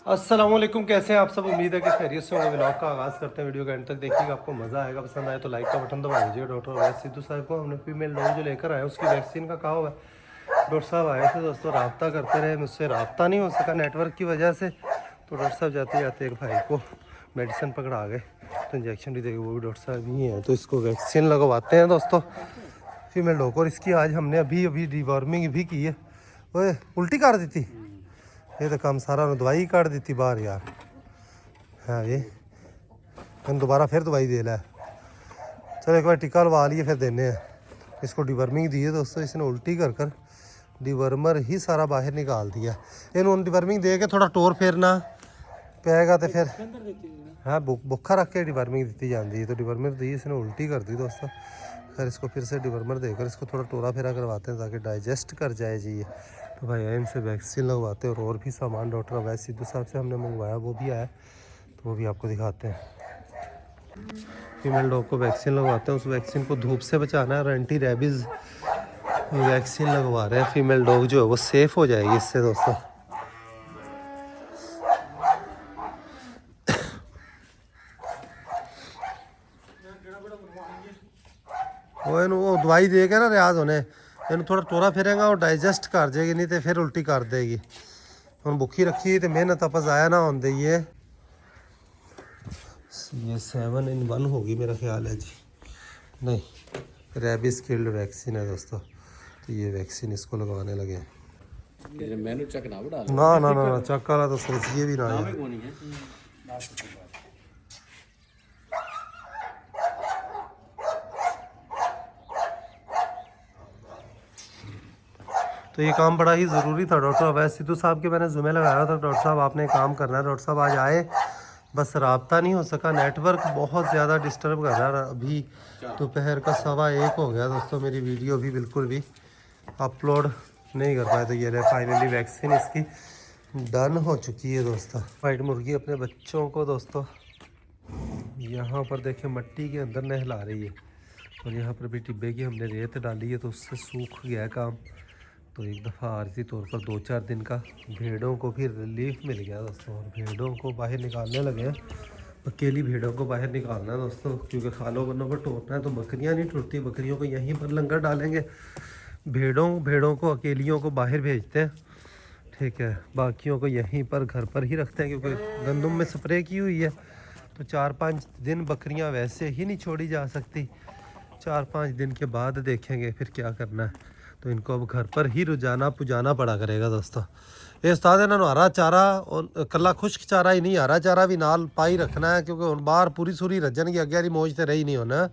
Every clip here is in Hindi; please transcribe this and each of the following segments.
अस्सलाम वालेकुम, कैसे हैं आप सब। उम्मीद है कि खैरियत से होंगे। व्लॉग का आगाज़ करते हैं। वीडियो के एंड तक देखिएगा, आपको मज़ा आएगा। पसंद आए तो लाइक का बटन दबा दीजिए। डॉक्टर अवैस सिद्धू साहब को हमने फीमेल डॉग जो लेकर आए उसकी वैक्सीन का कहा हुआ है। डॉक्टर साहब आए थे दोस्तों, रब्ता करते रहे, मुझसे रब्ता नहीं हो सका नेटवर्क की वजह से। तो डॉक्टर साहब जाते जाते एक भाई को मेडिसिन पकड़ा गए, तो इंजेक्शन भी देंगे, वो भी डॉक्टर साहब ही हैं। तो इसको वैक्सीन लगवाते हैं दोस्तों, फीमेल डॉग। और इसकी आज हमने अभी अभी डिवॉर्मिंग भी की है। ओए उल्टी कर दी थी, ये तो काम सारा उन्हें दवाई काट दी थी बाहर यार। हाँ ये मैंने दोबारा फिर दवाई दे ला। चलो एक बार टिक्का लगा लिए फिर देने हैं इसको। डिवर्मिंग दी है दोस्तों, इसने उल्टी कर कर डिवर्मर ही सारा बाहर निकाल दिया। इन डिवर्मिंग दे के थोड़ा टोर फेरना पेगा तो फिर हाँ बुखा रख के डिवर्मिंग दी जाती है। तो डिवर्मर दी, इसने उल्टी कर दी दोस्तों। फिर इसको फिर से डिवर्मर देकर इसको थोड़ा टोरा फेरा करवाते हैं ताकि डाइजेस्ट कर जाए जी ये। तो भाई इनसे वैक्सीन लगवाते हैं और भी सामान डॉक्टर अवैस सिद्धू साहब से हमने मंगवाया, वो भी आया, तो वो भी आपको दिखाते हैं। फीमेल डॉग को वैक्सीन लगवाते हैं। उस वैक्सीन को धूप से बचाना है और एंटी रेबीज़ वैक्सीन लगवा रहे हैं। फीमेल डॉग जो है वो सेफ़ हो जाएगी इससे दोस्तों। वो दवाई दे के ना रियाज होने इन थोड़ा टोरा फिरेगा और डाइजेस्ट कर जाएगी, नहीं तो फिर उल्टी कर देगी। हम भुखी रखी तो मेहनत आपस आया ना होंगे। ये 7 in 1 होगी मेरा ख्याल है जी। नहीं, रेबीज किल्ड वैक्सीन है दोस्तों। तो ये वैक्सीन इसको लगवाने लगे हैं। ना ना ना ना चक वाला तो सोचिए भी ना। तो ये काम बड़ा ही ज़रूरी था। डॉक्टर अवैस सिद्धू साहब के मैंने ज़ुम्मे लगाया था, डॉक्टर साहब आपने काम करना है। डॉक्टर साहब आज आए, बस रब्ता नहीं हो सका, नेटवर्क बहुत ज़्यादा डिस्टर्ब कर रहा है। अभी दोपहर का 1:15 हो गया दोस्तों, मेरी वीडियो भी बिल्कुल भी अपलोड नहीं कर पाए। तो ये रहे फाइनली वैक्सीन इसकी डन हो चुकी है दोस्तों। वाइट मुर्गी अपने बच्चों को दोस्तों यहाँ पर देखें मट्टी के अंदर नहला रही है। और यहाँ पर भी टिब्बे की हमने रेत डाली है तो उससे सूख गया काम। तो एक दफ़ा आर्जी तौर पर 2-4 दिन का भेड़ों को भी रिलीफ मिल गया दोस्तों। और भेड़ों को बाहर निकालने लगे हैं। अकेली भेड़ों को बाहर निकालना है दोस्तों, क्योंकि खालों बनों पर टोरना है तो बकरियां नहीं टूटती। बकरियों को यहीं पर लंगर डालेंगे। भेड़ों को अकेलियों को बाहर भेजते हैं, ठीक है। बाकियों को यहीं पर घर पर ही रखते हैं, क्योंकि गंदम में स्प्रे की हुई है। तो 4-5 दिन बकरियाँ वैसे ही नहीं छोड़ी जा सकती। 4-5 दिन के बाद देखेंगे फिर क्या करना है। तो इनको अब घर पर ही रुझाना पुजाना पड़ा करेगा दोस्तों। ये उस्ताद इन्होंने हरा चारा और कला खुश्क चारा ही नहीं, हरा चारा भी नाल पाई रखना है, क्योंकि हम बाहर पूरी सूरी रजन की अगे वाली मौज तो रही नहीं होना,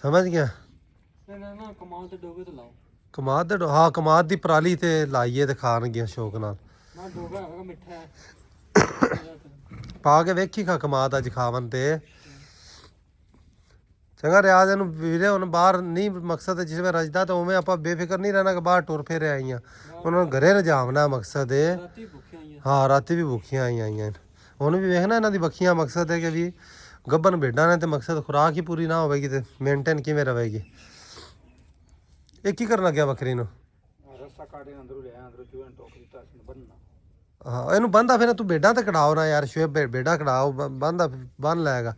समझ गया। कमाद हाँ कमाद की पराली तो लाइए तो खान गया शौक नाल पा के वेखी खा कमाद अज खावन ते चंगा रियाज इन वीरे हूँ बाहर नहीं मकसद जिसमें रजदा तो उमें आप बेफिक्र नहीं रहना कि बाहर टुर फिर आई हैं। उन्होंने घरे न जावना मकसद है। हाँ राती भी भुखियां आई हैं। उन्हें भी वेखना इन्हों की बखियां मकसद है कि भी गब्बन भेडा ने तो मकसद खुराक ही पूरी ना होगी तो मेनटेन किमें रहेगी। ये की करना गया बकरी नु हाँ इनू बंदा फिर तू भेडा तो कढ़ाओ ना यार शुएब, भेडा कढ़ाओ बंदा बन लाएगा।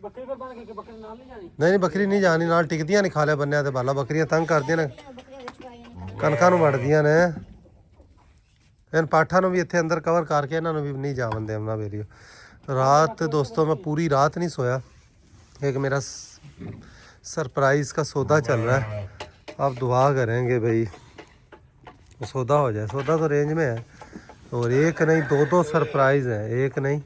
नहीं बकरी नहीं जानी नाल टिकदियां नहीं खाले बन्ने ते बाला बकरियां तंग करदियां ने कनकां नूं वड़दियां ने। इन पाठा नूं भी इत्थे अंदर कवर करके इन्हां नूं भी नहीं जावन देना बेरियो। रात दोस्तों मैं पूरी रात नहीं सोया। एक मेरा सरप्राइज़ का सौदा चल रहा है, आप दुआ करेंगे भाई वो सौदा हो जाए। सौदा तो रेंज में है और एक नहीं दो सरप्राइज़ हैं, एक नहीं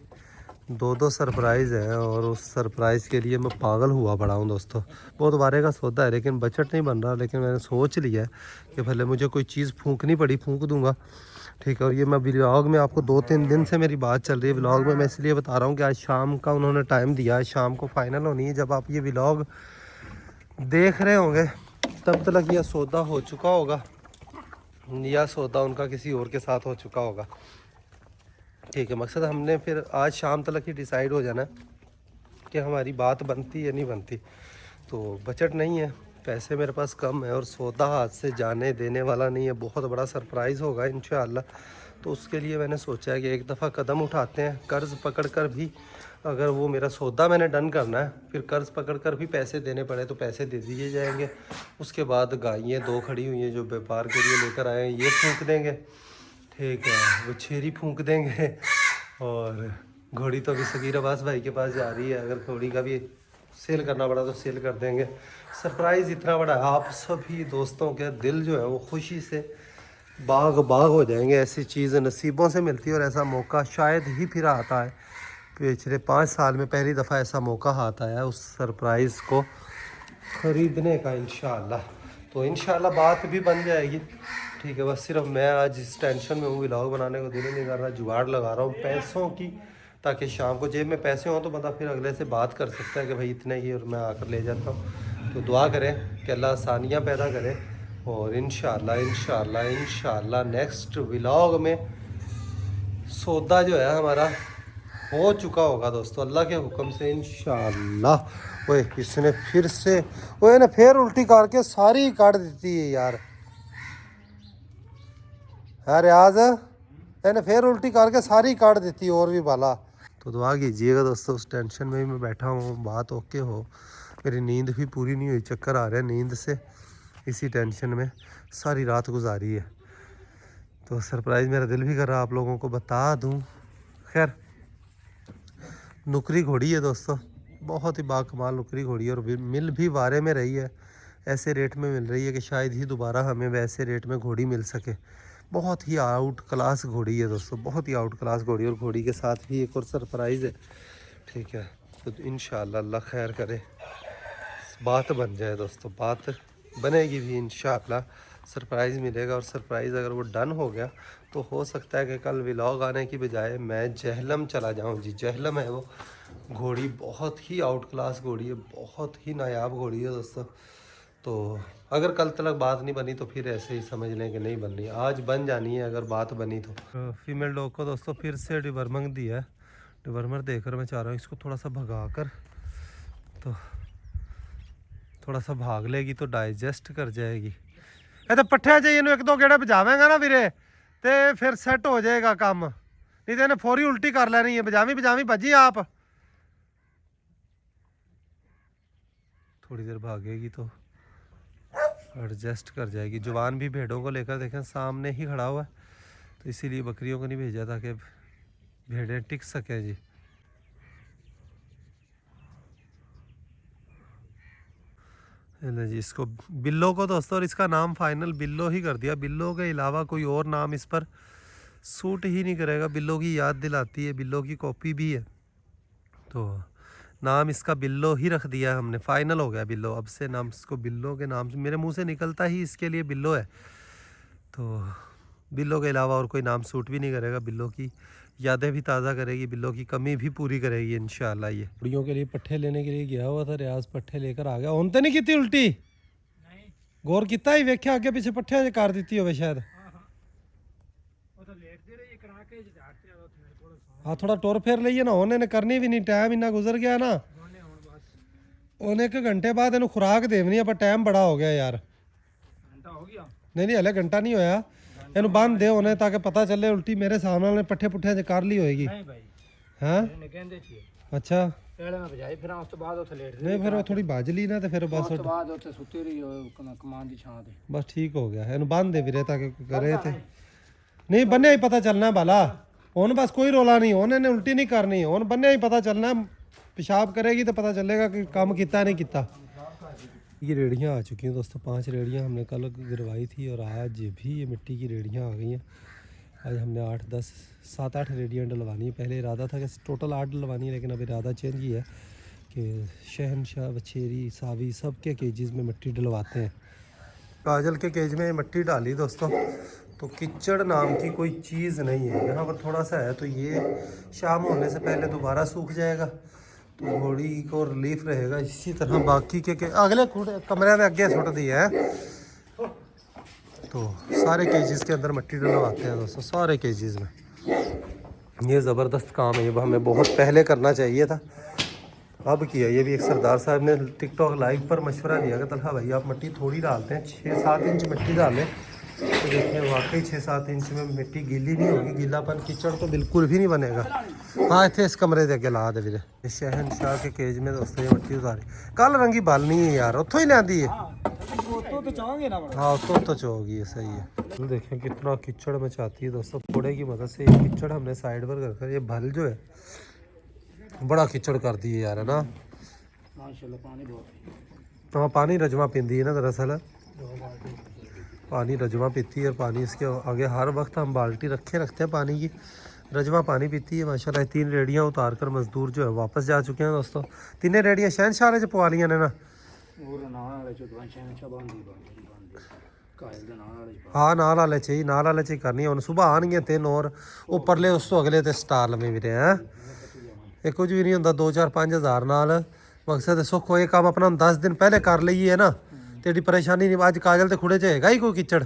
दो सरप्राइज़ है। और उस सरप्राइज़ के लिए मैं पागल हुआ पड़ा हूँ दोस्तों। बहुत बारे का सौदा है लेकिन बजट नहीं बन रहा, लेकिन मैंने सोच लिया है कि भले मुझे कोई चीज़ फूंकनी पड़ी फूंक दूंगा, ठीक है। और ये मैं व्लॉग में आपको 2-3 दिन से मेरी बात चल रही है व्लॉग में, मैं इसलिए बता रहा हूँ कि आज शाम का उन्होंने टाइम दिया है, शाम को फाइनल होनी है। जब आप ये व्लॉग देख रहे होंगे तब तक यह सौदा हो चुका होगा या सौदा उनका किसी और के साथ हो चुका होगा, ठीक है। मकसद हमने फिर आज शाम तक ही डिसाइड हो जाना कि हमारी बात बनती या नहीं बनती। तो बजट नहीं है, पैसे मेरे पास कम है और सौदा हाथ से जाने देने वाला नहीं है। बहुत बड़ा सरप्राइज़ होगा इंशाअल्लाह। तो उसके लिए मैंने सोचा है कि एक दफ़ा कदम उठाते हैं, कर्ज़ पकड़ कर भी, अगर वो मेरा सौदा मैंने डन करना है, फिर कर्ज़ पकड़ कर भी पैसे देने पड़े तो पैसे दे दिए जाएंगे। उसके बाद गायें 2 खड़ी हुई हैं जो व्यापार के लिए लेकर आए हैं, ये फूंक देंगे, ठीक है, वो छेरी फूंक देंगे। और घोड़ी तो अभी सगीर अब्बास भाई के पास जा रही है, अगर घोड़ी का भी सेल करना पड़ा तो सेल कर देंगे। सरप्राइज़ इतना बड़ा है, आप सभी दोस्तों के दिल जो है वो खुशी से बाग बाग हो जाएंगे। ऐसी चीज़ नसीबों से मिलती है और ऐसा मौका शायद ही फिर आता है। पिछले 5 साल में पहली दफ़ा ऐसा मौका हाथ आया उस सरप्राइज़ को ख़रीदने का इंशाल्लाह। तो इंशाल्लाह बात भी बन जाएगी, ठीक है। बस सिर्फ मैं आज इस टेंशन में हूँ, व्लॉग बनाने को दिल नहीं कर रहा, जुगाड़ लगा रहा हूँ पैसों की, ताकि शाम को जेब में पैसे हों तो बंदा फिर अगले से बात कर सकता है कि भाई इतने ही और मैं आकर ले जाता हूँ। तो दुआ करें कि अल्लाह आसानियाँ पैदा करे और इंशाल्लाह नेक्स्ट व्लॉग में सौदा जो है हमारा हो चुका होगा दोस्तों, अल्लाह के हुक्म से इंशाल्लाह। ओए इसने फिर से ओए ने फिर उल्टी करके सारी काट देती है यार। रियाज मैंने फिर उल्टी करके सारी काट देती है और भी बाला। तो दुआ कीजिएगा दोस्तों, उस टेंशन में ही मैं बैठा हूँ, बात ओके हो। मेरी नींद भी पूरी नहीं हुई, चक्कर आ रहे हैं नींद से, इसी टेंशन में सारी रात गुजारी है। तो सरप्राइज़ मेरा दिल भी कर रहा आप लोगों को बता दूँ। खैर नुकरी घोड़ी है दोस्तों, बहुत ही बाकमाल नुकरी घोड़ी है और मिल भी वारे में रही है, ऐसे रेट में मिल रही है कि शायद ही दोबारा हमें वैसे रेट में घोड़ी मिल सके। बहुत ही आउट क्लास घोड़ी है दोस्तों, बहुत ही आउट क्लास घोड़ी। और घोड़ी के साथ भी एक और सरप्राइज़ है, ठीक है। तो इंशाल्लाह अल्लाह खैर करे, बात बन जाए दोस्तों, बात बनेगी भी इंशाल्लाह, सरप्राइज़ मिलेगा। और सरप्राइज़ अगर वो डन हो गया तो हो सकता है कि कल व्लॉग आने की बजाय मैं जहलम चला जाऊं। जी जहलम है वो घोड़ी, बहुत ही आउट क्लास घोड़ी है, बहुत ही नायाब घोड़ी है दोस्तों। तो अगर कल तक बात नहीं बनी तो फिर ऐसे ही समझ लें कि नहीं बन रही, आज बन जानी है अगर बात बनी तो। फीमेल डॉग को दोस्तों फिर से डिवर्मर दिया है, डिवर्मर देकर मैं चाह रहा हूँ इसको थोड़ा सा भगा कर, तो थोड़ा सा भाग लेगी तो डाइजेस्ट कर जाएगी। तो पट्ठे चाहिए 1-2 गेड़े बजावेगा ना वीरे तो फिर सैट हो जाएगा काम, नहीं तो इन्हें फौरी उल्टी कर लेनी है। बजावी भजी आप, थोड़ी देर भागेगी तो एडजस्ट कर जाएगी। जवान भी भेड़ों को लेकर देखें सामने ही खड़ा हुआ है, तो इसीलिए बकरियों को नहीं भेजा ताकि भेड़ें टिक सकें जी। जी इसको बिल्लो को दोस्तों, और इसका नाम फाइनल बिल्लो ही कर दिया। बिल्लो के अलावा कोई और नाम इस पर सूट ही नहीं करेगा, बिल्लो की याद दिलाती है, बिल्लो की कॉपी भी है, तो नाम इसका बिल्लो ही रख दिया हमने, फाइनल हो गया बिल्लो। अब से नाम इसको बिल्लो के नाम से मेरे मुंह से निकलता ही इसके लिए बिल्लो है, तो बिल्लो के अलावा और कोई नाम सूट भी नहीं करेगा। बिल्लो की यादें भी ताज़ा करेगी, बिल्लो की कमी भी पूरी करेगी इंशाल्लाह। ये बुढ़ियों के लिए पट्ठे लेने के लिए गया हुआ था, रियाज पट्ठे लेकर आ गया। उन तो नहीं की उल्टी नहीं। गौर किता ही वेख्या आगे पीछे पट्ठे कर दी हो शायद। हाँ थोड़ा टोर फेर लीए ना, उन्हें करनी भी नहीं, टाइम इन्ना गुजर गया ना, उन्हें 1 घंटे बाद इन खुराक देनी है, पर टाइम बड़ा हो गया यार। नहीं हले घंटा नहीं होया, इन बंद दे उन्हें ताकि पता चले उल्टी मेरे सामने पट्ठे पुट्ठे कर ली होएगी। हाँ अच्छा नहीं फिर वो थोड़ी बाजली ना, तो फिर बस बस ठीक हो गया। इन बंद दे फिर ताकि करे थे नहीं बन्ने ही पता चलना है बाला, उन बस कोई रोला नहीं, उन्होंने उल्टी नहीं करनी, उन बन्ने ही पता चलना, पेशाब करेगी तो पता चलेगा कि काम किया नहीं किया। ये रेड़ियाँ आ चुकी हैं दोस्तों, 5 रेड़ियाँ हमने कल गिरवाई थी और आज भी ये मिट्टी की रेड़ियाँ आ गई हैं। आज हमने 7-8 रेड़ियाँ डलवानी है, पहले इरादा था कि टोटल 8 डलवानी है, लेकिन अब इरादा चेंज ही है कि शहनशाह बछेरी सावी सब के केजेस में मिट्टी डलवाते हैं। काजल के केज में मिट्टी डाली दोस्तों, तो कीचड़ नाम की कोई चीज़ नहीं है यहाँ पर, थोड़ा सा है तो ये शाम होने से पहले दोबारा सूख जाएगा, तो घोड़ी को रिलीफ रहेगा। इसी तरह बाकी के अगले कमरे में अगे सुट दिया है, तो सारे केजेस के अंदर मिट्टी डलवाते हैं दोस्तों, सारे केजेस में। ये ज़बरदस्त काम है, ये हमें बहुत पहले करना चाहिए था, अब किया। ये भी एक सरदार साहब ने टिकटॉक लाइव पर मशवरा दिया कि तलहा भाई आप मिट्टी थोड़ी डालते हैं, 6-7 इंच मिट्टी डालें तो देखिए वाकई 6-7 इंच में मिट्टी गीली नहीं होगी, गीलापन कीचड़ तो बिल्कुल भी नहीं बनेगा। हाँ इतने इस कमरे के अगे ला दे वीरे। शहनशाह के केज में दोस्तों ये मिट्टी उतारी कल रंगी बाल नहीं है यार, उतो ही लियांदी है। हाँ तो चोगी है, सही है। तो देखें कितना कीचड़ मचाती है दोस्तों, कोड़े की मदद से ये कीचड़ हमने साइड पर कर कर, ये भल जो है बड़ा कीचड़ कर दी है यार, है ना। हाँ पानी रजमा पींदी है ना, दरअसल पानी रजमा पीती है। पानी इसके आगे हर वक्त हम बाल्टी रखते हैं पानी की, रजमा पानी पीती है माशाल्लाह। 3 रेडियाँ उतार कर मजदूर जो है वापस जा चुके हैं दोस्तों। 3 रेडियाँ शहनशाह च पवा लिया ने ना। हाँ नाल वाले चाहिए करनी है। सुबह आएंगे 3 और उपरले उस तो अगले तो स्टार लमे भी रहे हैं। ये कुछ भी नहीं होंगे 2-4-5 हज़ार नाल मकसद है सुख। ये काम अपना 10 दिन पहले कर लीए है ना, तेरी परेशानी नहीं। अज काजल तो खुड़े च है ही कोई कीचड़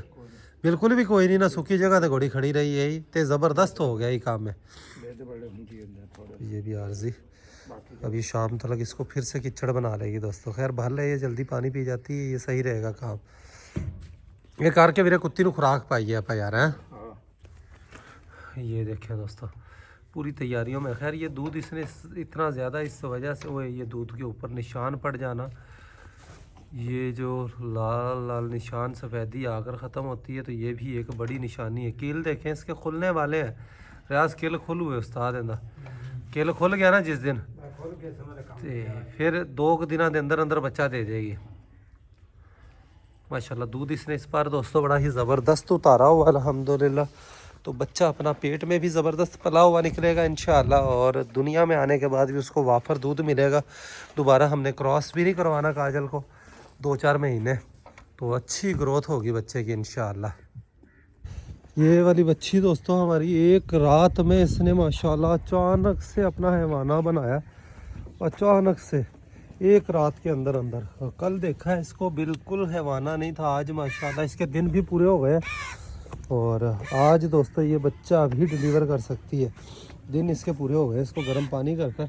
बिल्कुल भी कोई नहीं ना, सूखी जगह तो घोड़ी खड़ी रही है तो ज़बरदस्त हो गया ये काम में। ये भी आर्जी अभी शाम तक इसको फिर से कीचड़ बना लेगी दोस्तों। खैर भल है, ये जल्दी पानी पी जाती है, ये सही रहेगा काम। ये करके मेरे कुत्ती को खुराक पाई है आप यार हैं। ये देखें दोस्तों पूरी तैयारियों में। खैर ये दूध इसने इतना ज़्यादा इस वजह से वो ये दूध के ऊपर निशान पड़ जाना, ये जो लाल लाल निशान सफ़ेदी आकर ख़त्म होती है तो ये भी एक बड़ी निशानी है। कील देखें इसके खुलने वाले हैं, रियाज कील खुल हुए उस्ताद इंदा कील खुल गया ना जिस दिन तो फिर 2 दिनों के अंदर अंदर बच्चा दे देगी माशाल्लाह। दूध इसने इस बार दोस्तों बड़ा ही ज़बरदस्त उतारा हुआ अल्हम्दुलिल्लाह। तो बच्चा अपना पेट में भी ज़बरदस्त पला हुआ निकलेगा इंशाअल्लाह, और दुनिया में आने के बाद भी उसको वाफर दूध मिलेगा। दोबारा हमने क्रॉस भी नहीं करवाना काजल को 2-4 महीने, तो अच्छी ग्रोथ होगी बच्चे की इंशाअल्लाह। ये वाली बच्ची दोस्तों हमारी एक रात में इसने माशाल्लाह अचानक से अपना हैवाना बनाया, अचानक से एक रात के अंदर अंदर। कल देखा है इसको बिल्कुल हैवाना नहीं था, आज माशाल्लाह इसके दिन भी पूरे हो गए और आज दोस्तों ये बच्चा भी डिलीवर कर सकती है। दिन इसके पूरे हो गए। इसको गर्म पानी कर कर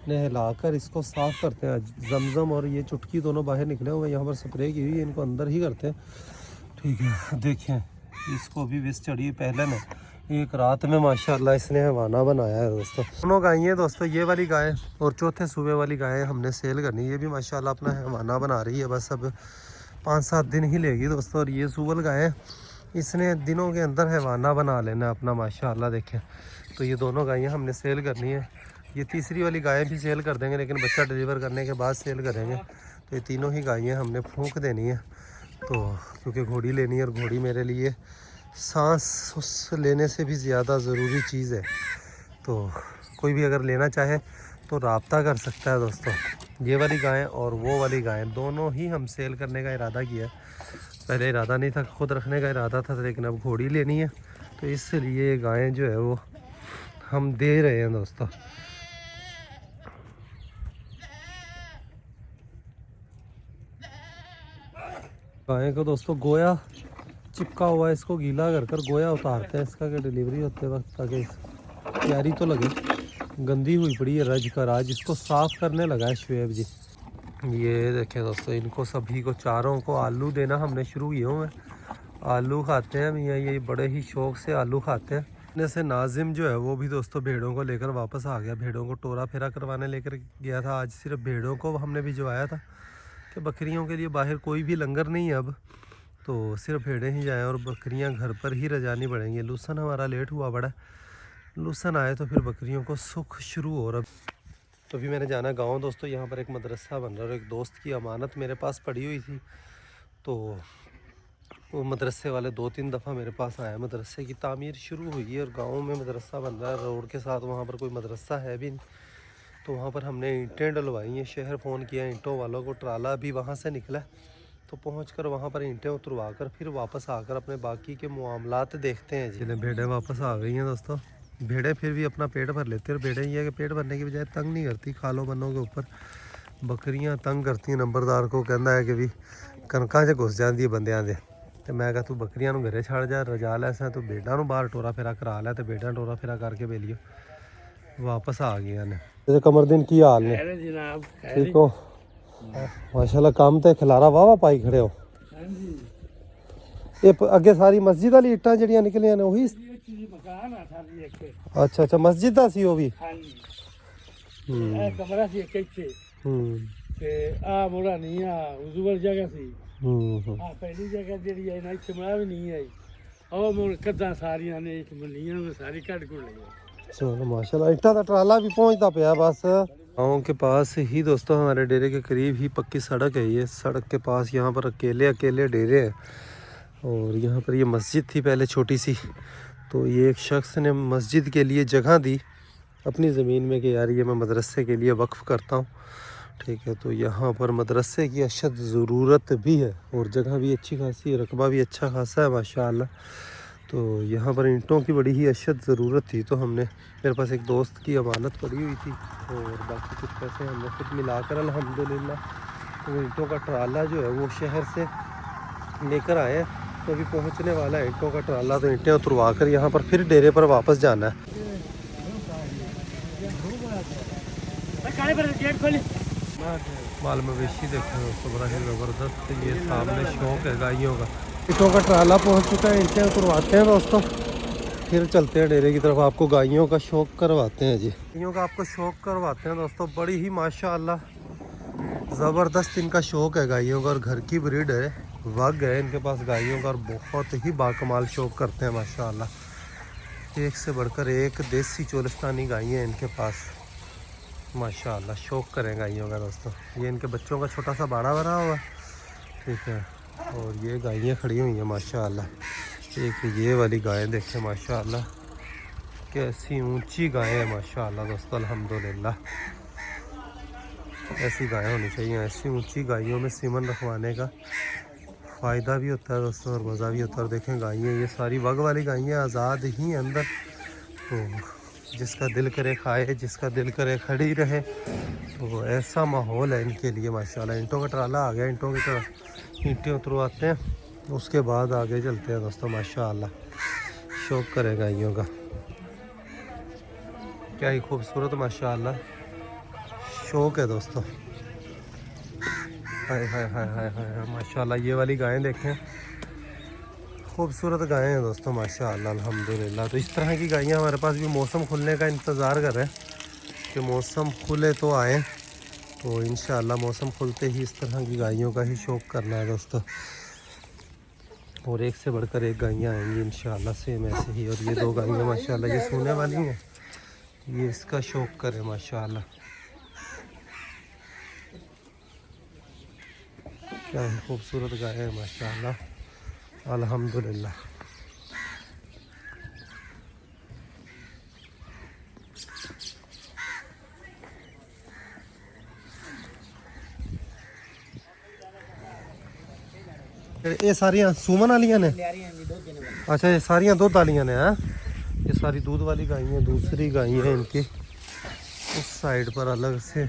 नहलाकर इसको साफ़ करते हैं। जमजम और ये चुटकी दोनों बाहर निकले हुए, यहाँ पर स्प्रे की हुई है, इनको अंदर ही करते हैं। ठीक है देखें इसको भी विष चढ़ी पहले में एक रात में माशाल्लाह इसने हैवाना बनाया है दोस्तों। दोनों गाय हैं दोस्तों, ये वाली गाय और चौथे सूबे वाली गाय हमने सेल करनी। ये भी माशाल्लाह अपना हैवाना बना रही है, बस अब 5-7 दिन ही लेगी दोस्तों। और ये सूबल गाय इसने दिनों के अंदर हैवाना बना लेना अपना माशाल्लाह। देखें तो ये दोनों गायें हमने सेल करनी है। ये तीसरी वाली गाय भी सेल कर देंगे, लेकिन बच्चा डिलीवर करने के बाद सेल करेंगे। तो ये तीनों ही गायें हमने फूंक देनी है, तो क्योंकि घोड़ी लेनी है और घोड़ी मेरे लिए सांस लेने से भी ज़्यादा ज़रूरी चीज़ है। तो कोई भी अगर लेना चाहे तो रब्ता कर सकता है दोस्तों। ये वाली गाय और वो वाली गाय दोनों ही हम सेल करने का इरादा किया है। पहले इरादा नहीं था, खुद रखने का इरादा था, लेकिन अब घोड़ी लेनी है तो इसलिए ये गायें जो है वो हम दे रहे हैं दोस्तों। गाय को दोस्तों गोया चिपका हुआ है, इसको गीला कर कर गोया उतारते हैं इसका कि डिलीवरी होते वक्त ताकि प्यारी तो लगे। गंदी हुई पड़ी है रज कर, आज इसको साफ़ करने लगा है शुएब जी। ये देखें दोस्तों इनको सभी को चारों को आलू देना हमने शुरू किए हुए हैं। आलू खाते हैं मियाँ, ये बड़े ही शौक़ से आलू खाते हैं। जैसे नाजिम जो है वो भी दोस्तों भेड़ों को लेकर वापस आ गया, भेड़ों को टोरा फेरा करवाने लेकर गया था। आज सिर्फ भेड़ों को हमने भिजवाया था कि बकरियों के लिए बाहर कोई भी लंगर नहीं है अब, तो सिर्फ भेड़ें ही जाएँ और बकरियां घर पर ही रजानी पड़ेंगी। लूसन हमारा लेट हुआ बड़ा, लूसन आए तो फिर बकरियों को सुख शुरू हो रहा। तो भी मैंने जाना गाँव दोस्तों, यहाँ पर एक मदरसा बन रहा है और एक दोस्त की अमानत मेरे पास पड़ी हुई थी, तो वो मदरसे वाले 2-3 दफ़ा मेरे पास आए। मदरसे की तामीर शुरू हुई है और गांव में मदरसा बन रहा है, रोड के साथ वहाँ पर कोई मदरसा है भी नहीं, तो वहाँ पर हमने ईंटें डलवाई हैं। शहर फ़ोन किया ईंटों वालों को, ट्राला भी वहाँ से निकला, तो पहुँचकर वहाँ पर ईंटें उतरवा कर फिर वापस आकर अपने बाकी के मामलात देखते हैं। जिन्हें भेड़ें वापस आ गई हैं दोस्तों। भेड़ें फिर भी अपना पेट भर लेती है, और भेड़ें ये है कि पेट भरने की बजाय तंग नहीं करती खालों बन्नों के ऊपर। बकरियाँ तंग करती हैं, नंबरदार को कहना है कि भी कनकां 'च घुस जाती है बंदियां दे। तो मैं कहा तू बकरियां नूं घरे छड़ जा, रजा लैसा, तू भेड़ां नूं बाहर टोरा फेरा करा लै, तो भेड़ां टोरा फेरा करके बेलियो वापस आ गई ने। जैसे कमरदीन की हाल ने ठीक हो माशाल्लाह, काम तो खिलारा वाह पाई खड़े हो। ये अगे सारी मस्जिद वाली इट्टां जड़ियां निकलियां ने वही मकान आ सारी एक अच्छा अच्छा मस्जिद दा सी वो भी हाँ जी ਇਹ ਕਮਰਾ ਸੀ ਇੱਕ ਇੱਥੇ ਤੇ ਆ ਮੋੜਾ ਨਹੀਂ ਆ ਉਜ਼ੂਵਲ ਜਗ੍ਹਾ ਸੀ ਆ ਪਹਿਲੀ ਜਗ੍ਹਾ ਜਿਹੜੀ ਹੈ ਨਾ ਇੱਥੇ ਮੈਂ ਵੀ ਨਹੀਂ ਆਈ ਉਹ ਮੋੜ ਕੱਦਾਂ ਸਾਰੀਆਂ ਨੇ ਇੱਕ ਮੰਨੀਆਂ ਮੈਂ ਸਾਰੀ ਕੱਢ ਕੋਲ ਲਈ चलो माशाल्लाह इट्टा का ट्राला भी पहुंचता पाया बस। गाँव के पास ही दोस्तों हमारे डेरे के करीब ही पक्की सड़क है। ये सड़क के पास यहाँ पर अकेले अकेले डेरे हैं और यहाँ पर ये मस्जिद थी पहले छोटी सी, तो ये एक शख्स ने मस्जिद के लिए जगह दी अपनी ज़मीन में कि यार ये मैं मदरसे के लिए वक्फ़ करता हूँ, ठीक है। तो यहाँ पर मदरसे की अशद ज़रूरत भी है और जगह भी अच्छी खासी है, रकबा भी अच्छा खासा है माशाअल्लाह। तो यहाँ पर ईंटों की बड़ी ही अशद ज़रूरत थी, तो हमने मेरे पास एक दोस्त की अमानत पड़ी हुई थी और बाकी कुछ पैसे हमने खुद मिलाकर अल्हम्दुलिल्लाह तो ईंटों का ट्राला जो है वो शहर से लेकर आए हैं। तो अभी पहुँचने वाला है ईंटों का ट्राला, तो ईंटें उतरवा कर यहाँ पर फिर डेरे पर वापस जाना है। माल मवेशी देखे दोस्तों बड़ा ही ज़बरदस्त, ये सामने शौक है गायों का। ईंटों का ट्राला पहुंच चुका है, ईंटें उतरवाते हैं दोस्तों, फिर चलते हैं डेरे की तरफ, आपको गायों का शौक करवाते हैं जी। गायों का आपको शौक करवाते हैं दोस्तों, बड़ी ही माशाअल्लाह ज़बरदस्त इनका शौक है गायों का और घर की ब्रीड है, वग है इनके पास गायों का और बहुत ही बाकमाल शौक करते हैं माशाअल्लाह। एक से बढ़कर एक देसी चोलिस्तानी गायें हैं इनके पास माशाअल्लाह, शौक करें गायों का दोस्तों। ये इनके बच्चों का छोटा सा बाड़ा बना हुआ है, ठीक है। और ये गायें खड़ी हुई हैं माशाअल्लाह। एक ये वाली गायें देखें माशाअल्लाह, कैसी ऊंची गायें हैं माशाअल्लाह दोस्तों अल्हम्दुलिल्लाह। ऐसी गायें होनी चाहिए, ऐसी ऊंची गायों में सीमन रखवाने का फ़ायदा भी होता है दोस्तों और मज़ा भी होता है। और देखें गायें ये सारी वग वाली गायें आज़ाद ही अंदर, तो जिसका दिल करे खाए, जिसका दिल करे खड़ी रहे, तो ऐसा माहौल है इनके लिए माशाल्लाह। ईंटों का ट्राला आ गया, ईंटों की तरफ ईंटें उतरवाते हैं, उसके बाद आगे चलते हैं दोस्तों माशाल्लाह। शौक करे गायों का, क्या ही खूबसूरत माशाल्लाह शौक है दोस्तों। हाय हाय हाय हाय हाय माशाल्लाह, ये वाली गायें देखें, खूबसूरत गायें हैं दोस्तों माशाअल्लाह अल्हम्दुलिल्लाह। तो इस तरह की गायें हमारे पास भी मौसम खुलने का इंतज़ार कर रहे हैं कि मौसम खुले तो आए, तो इंशाअल्लाह मौसम खुलते ही इस तरह की गायों का ही शौक करना है दोस्तों। और एक से बढ़कर एक गायें आएंगी इंशाअल्लाह सेम ऐसे ही। और ये दो गायें माशाअल्लाह ये सोने वाली हैं, ये इसका शौक करें माशाअल्लाह। क्या ही खूबसूरत गाय है माशाअल्लाह अल्हम्दुलिल्लाह। ये सारियां सुमन वालियां ने, अच्छा ये सारियां दूध वालियां ने हैं, ये सारी दूध वाली गाय हैं। दूसरी गाय है इनकी उस साइड पर अलग से,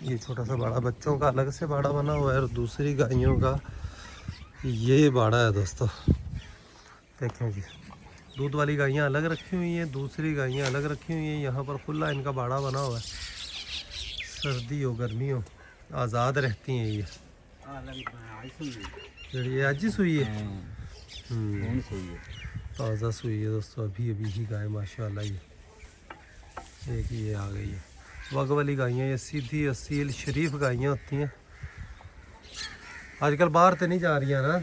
ये छोटा सा बाड़ा बच्चों का अलग से बाड़ा बना हुआ है और दूसरी गायों का ये बाड़ा है दोस्तों। देखें जी, दूध वाली गायें अलग रखी हुई हैं, दूसरी गायें अलग रखी हुई हैं। यहाँ पर खुला इनका बाड़ा बना हुआ है, सर्दी हो गर्मी हो आज़ाद रहती हैं। ये आज ही सुई है, ताज़ा सुई है दोस्तों, अभी अभी ही गाय माशाल्लाह। ये एक ये आ गई है वग वाली गायें, ये सीधी असील शरीफ गायें होती हैं। आजकल बाहर तो नहीं जा रही है ना,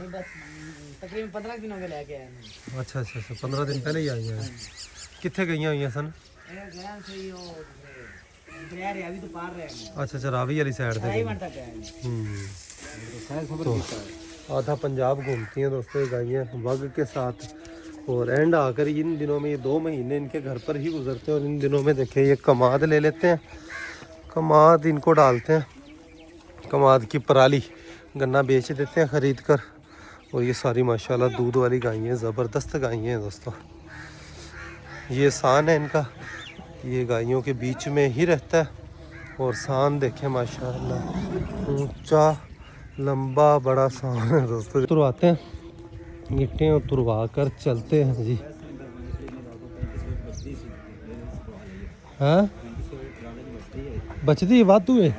तकरीबन 15 दिनों के लेके आए हैं। अच्छा अच्छा अच्छा 15 दिन पहले ही आई हैं। कितने गई हुई हैं सन? अभी तो पार रहे हैं। अच्छा अच्छा रावी वाली साइड से। तो आधा पंजाब घूमती हैं दोस्तों ये गायें वग के साथ। और एंड आकर इन दिनों में ये 2 महीने इनके घर पर ही गुजरते हैं। और इन दिनों में देखिए ये कमाद ले लेते हैं, कमाद इनको डालते हैं, कमाद की पराली गन्ना बेच देते हैं ख़रीद कर। और ये सारी माशाल्लाह दूध वाली गायें, ज़बरदस्त गायें हैं दोस्तों। ये सान है इनका, ये गायों के बीच में ही रहता है। और सान देखें माशाल्लाह ऊंचा लंबा बड़ा सान है दोस्तों। तुरवाते हैं गिट्टियाँ तुरवा कर चलते हैं जी। हाँ बचती वाधू है,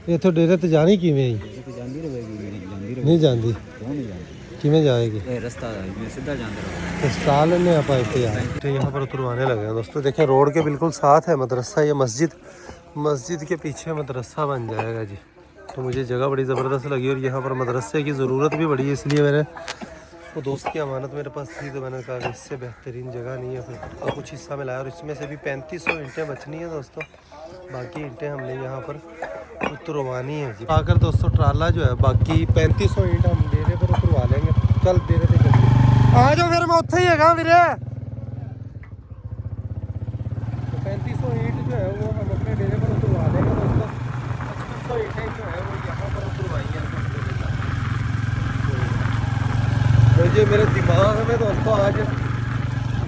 ये तो डेरे तो जानी किवें नहीं जाती क्यों नहीं जाती किमें जाएगी ये रास्ता मैं सीधा जाता रहा तो स्टाल लेने आप आए थे यार तो यहाँ पर उतरवाने लगे हैं दोस्तों। देखें रोड के बिल्कुल साथ है मदरसा, ये मस्जिद के पीछे मदरसा बन जाएगा जी। तो मुझे जगह बड़ी ज़बरदस्त लगी और यहाँ पर मदरसे की ज़रूरत भी बड़ी है, इसलिए मैंने वो दोस्त की अमानत मेरे पास थी तो मैंने कहा कि इससे बेहतरीन जगह नहीं है, फिर तो कुछ हिस्सा में लाया और इसमें से भी 3500 ईंटें बचनी है दोस्तों। बाकी ईंटें हमने यहाँ पर उतरवानी है जी। आकर दोस्तों ट्राला जो है बाकी 3500 ईंट हम डेरे पर उतरवा लेंगे। चल डेरे पे चल आ जाओ फिर मैं उत्थे ही है वीरे। तो 3500 ईंट जो है वो हम अपने डेरे पर उतरवा लेंगे दोस्तों। 5500 ईंटें जो है वो यहाँ पर उतरवाई हैं। तो ये मेरे दिमाग में दोस्तों आज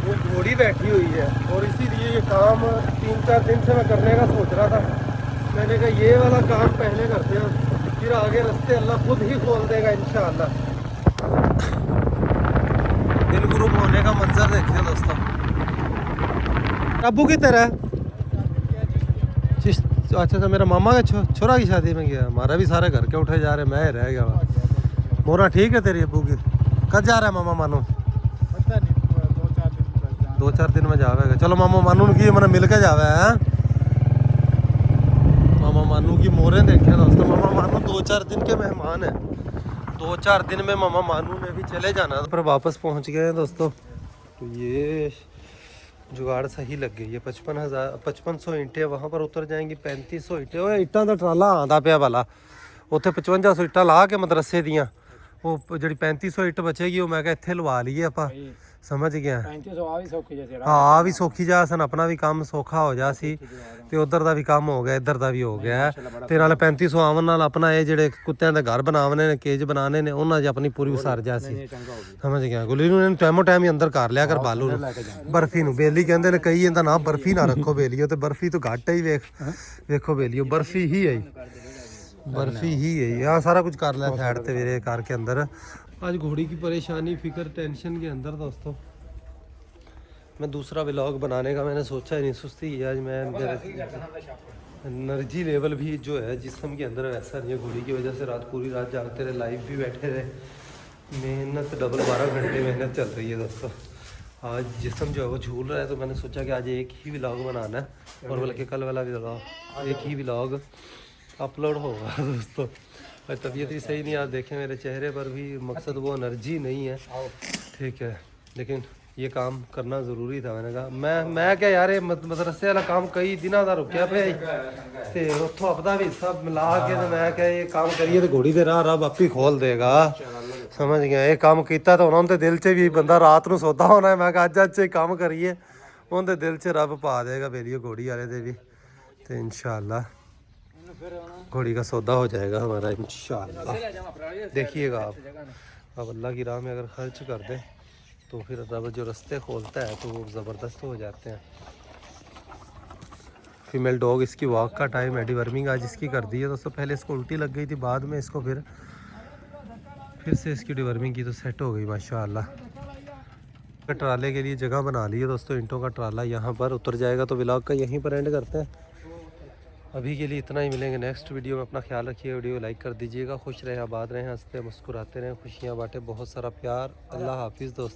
वो घोड़ी बैठी हुई है और इसीलिए ये काम 3-4 दिन से मैं करने का सोच रहा था। मैंने कहा ये वाला काम पहले करते हैं, फिर आगे रास्ते अल्लाह खुद ही खोल देगा इंशाअल्लाह। दिन ग्रुप होने का मंजर देखिए दोस्तों। अबू की तरह अच्छा तो मेरा मामा का छोरा की शादी में गया, हमारा भी सारे घर के उठे जा रहे, मैं रह गया। मोरा ठीक है तेरी अबू की? कब जा रहा है मामा मानो? 2-4 दिन में जावेगा। चलो मामा मानू की मैंने मिल के जावे है। मामा मानू की मोरे देखे दोस्तों। मामा मानू 2-4 दिन के मेहमान है, 2-4 दिन में मामा मानू ने भी चले जाना। पर वापस पहुंच गए हैं दोस्तों। तो ये जुगाड़ सही लग गई है। 5500 ईंटें वहाँ पर उतर जाएंगी। 3500 ईंटें वो ईंटा का ट्राला आंदा पिया वाला उत्थे 5500 ईंटा ला के मदरसे दियाँ वो जी 3500 ईंट बचेगी वो मैं क्या इत्थे लवा लीए आप समझ गया। हाँ भी सौखी जा सन, अपना भी काम सौखा हो जा सी ते उधर का भी काम हो गया, इधर का भी हो गया ते नाले 3500 आवन नाल अपना ये जेडे कुत्तियां दे घर बनावने ने केज बनाने ने उन्हां च अपनी पूरी सर जा सी समझ गया। गुली नूं टाइमो टाइम ही अंदर कर लिया कर बालू नूं बर्फी नूं बेली कहंदे ने कई इंदा नाम बर्फी ना रखो बेलियो ते बर्फी तो घट ही वेखो बेलियो बर्फी ही है बर्फी ही है। यहाँ सारा कुछ कर लिया साइड ते मेरे कार के अंदर। आज घोड़ी की परेशानी फिक्र टेंशन के अंदर दोस्तों मैं दूसरा व्लॉग बनाने का मैंने सोचा ही नहीं, सुस्ती की आज मैं एनर्जी लेवल भी जो है जिस्म के अंदर वैसा नहीं है। घोड़ी की वजह से पूरी रात जागते रहे, लाइव भी बैठे रहे, मेहनत डबल 12 घंटे मेहनत चल रही है दोस्तों। आज जिस्म जो है वो झूल रहा है तो मैंने सोचा कि आज एक ही व्लॉग बनाना है और बल्कि कल वाला व्लॉग एक ही व्लॉग अपलोड होगा दोस्तों। और तबीयत भी सही नहीं, आप देखें मेरे चेहरे पर भी मकसद वो एनर्जी नहीं है ठीक है, लेकिन ये काम करना ज़रूरी था। मैंने कहा मैं क्या यार मदरसे वाला काम कई दिनों का रुकिया पे ते उतों अपना भी सब मिला के तो मैं क्या ये काम करिए तो घोड़ी दे राह रब आपी खोल देगा समझ गया। ये काम किया तो उन्होंने दिल च भी बंदा रात को सोता होना है, मैं अज काम करिए उनके दिल च रब पा देगा बेलियो घोड़ी वाले दे भी तो इंशाअल्लाह घोड़ी का सौदा हो जाएगा हमारा इंशाअल्लाह। देखिएगा आप अब अल्लाह की राह में अगर खर्च कर दें तो फिर रब जो रास्ते खोलता है तो वो ज़बरदस्त हो जाते हैं। फीमेल डॉग इसकी वॉक का टाइम है, डिवर्मिंग आज इसकी कर दी है दोस्तों। पहले इसको उल्टी लग गई थी, बाद में इसको फिर से इसकी डिवर्मिंग की तो सेट हो गई माशाअल्लाह। ट्राले के लिए जगह बना ली है दोस्तों, ईंटों का ट्राला यहाँ पर उतर जाएगा। तो व्लॉग का यहीं पर एंड करते हैं, अभी के लिए इतना ही। मिलेंगे नेक्स्ट वीडियो में। अपना ख्याल रखिए, वीडियो लाइक कर दीजिएगा। खुश रहें, आबाद रहें, हंसते मुस्कुराते रहें, खुशियाँ बांटें, बहुत सारा प्यार। अल्लाह हाफिज़ दोस्तों।